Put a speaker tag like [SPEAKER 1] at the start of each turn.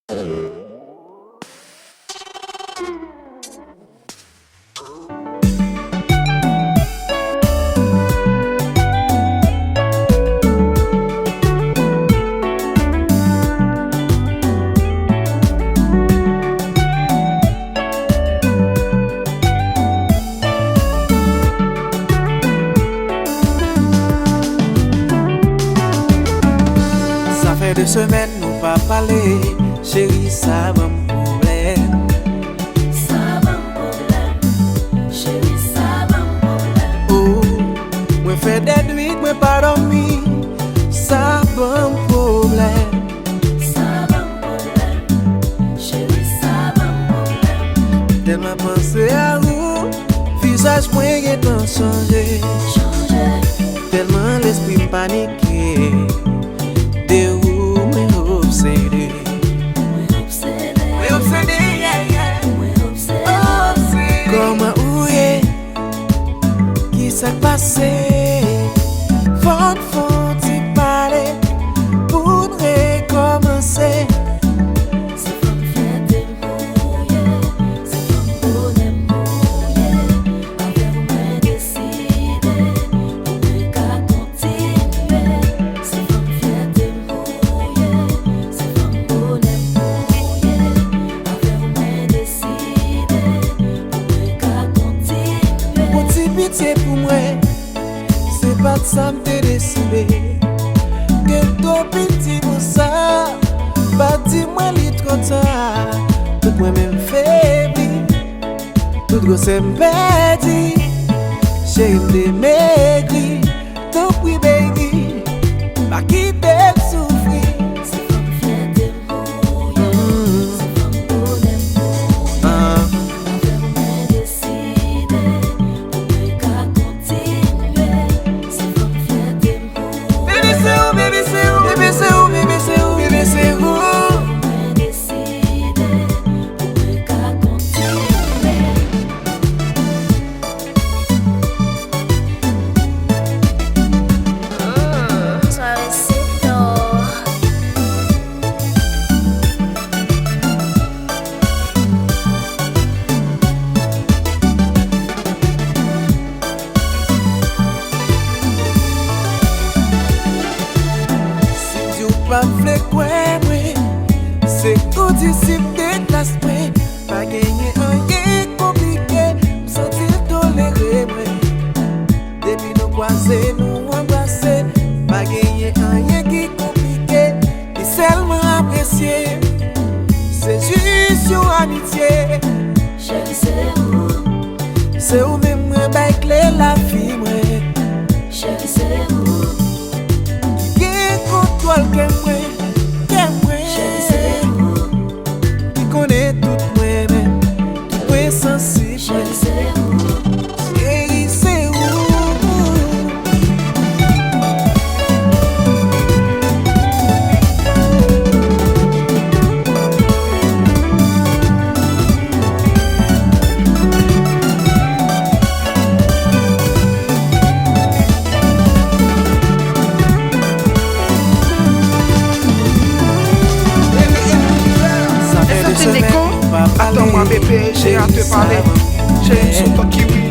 [SPEAKER 1] Ça fait 2 semaines nous pas parlé, chérie, ça va me problème.
[SPEAKER 2] Ça va me problème, chérie, ça va me problème.
[SPEAKER 1] Oh, moi fait des nuits, moi pas dormi, ça va me problème.
[SPEAKER 2] Ça va me problème, chérie, ça va me problème.
[SPEAKER 1] Tellement pensé à vous, visage moi est en changé. Tellement l'esprit me paniqué, de où me obsédé. Comment ou est, qui s'est passé? Faut t'y parler pour recommencer.
[SPEAKER 2] C'est comme fierté mouillée, c'est comme bonheur mouillé. Avec moi décidé, pour ne qu'à continuer. C'est comme fierté mouillée, c'est comme bonheur mouillé. Avec moi décidé, pour ne qu'à continuer.
[SPEAKER 1] Mon petit pitié pour moi, c'est pas de ça me décidé. Que ton petit pour ça, pas dis-moi li trop tard. Tout moi même faibli, tout gros c'est m'perdi. J'ai été maigri, tout oui baby, pas quitter souffrir.
[SPEAKER 2] C'est comme fierté mouillée, c'est comme bonheur mouillé. Avec moi décidé, pour ne qu'à continuer. C'est comme fierté mouillée.
[SPEAKER 1] Baby c'est où, baby c'est où, baby c'est où, baby c'est où, baby c'est où?
[SPEAKER 2] Moi décidé, pour ne qu'à continuer. Suavecito.
[SPEAKER 1] Si tu pas vle quoi, c'est tout disciple de classe, pas gagner rien compliqué, me sentir toléré, depuis nous croiser, nous embrasser, pas gagner rien qui compliqué, et seulement apprécié, c'est juste une amitié,
[SPEAKER 2] Chérie,
[SPEAKER 1] c'est où même moi bah clé la vie, moi,
[SPEAKER 2] c'est où?
[SPEAKER 1] qui contrôle que moi,
[SPEAKER 2] C'est où?
[SPEAKER 1] qui connaît tout moi-même, tout moi sensible.
[SPEAKER 2] C'est où?
[SPEAKER 1] Chérie, c'est où? Ça fait 2
[SPEAKER 3] Sorti
[SPEAKER 1] semaines
[SPEAKER 3] Nico,
[SPEAKER 1] qu'on va parler.
[SPEAKER 3] attends-moi bébé, j'ai à te parler. J'ai une soupe au kiwi.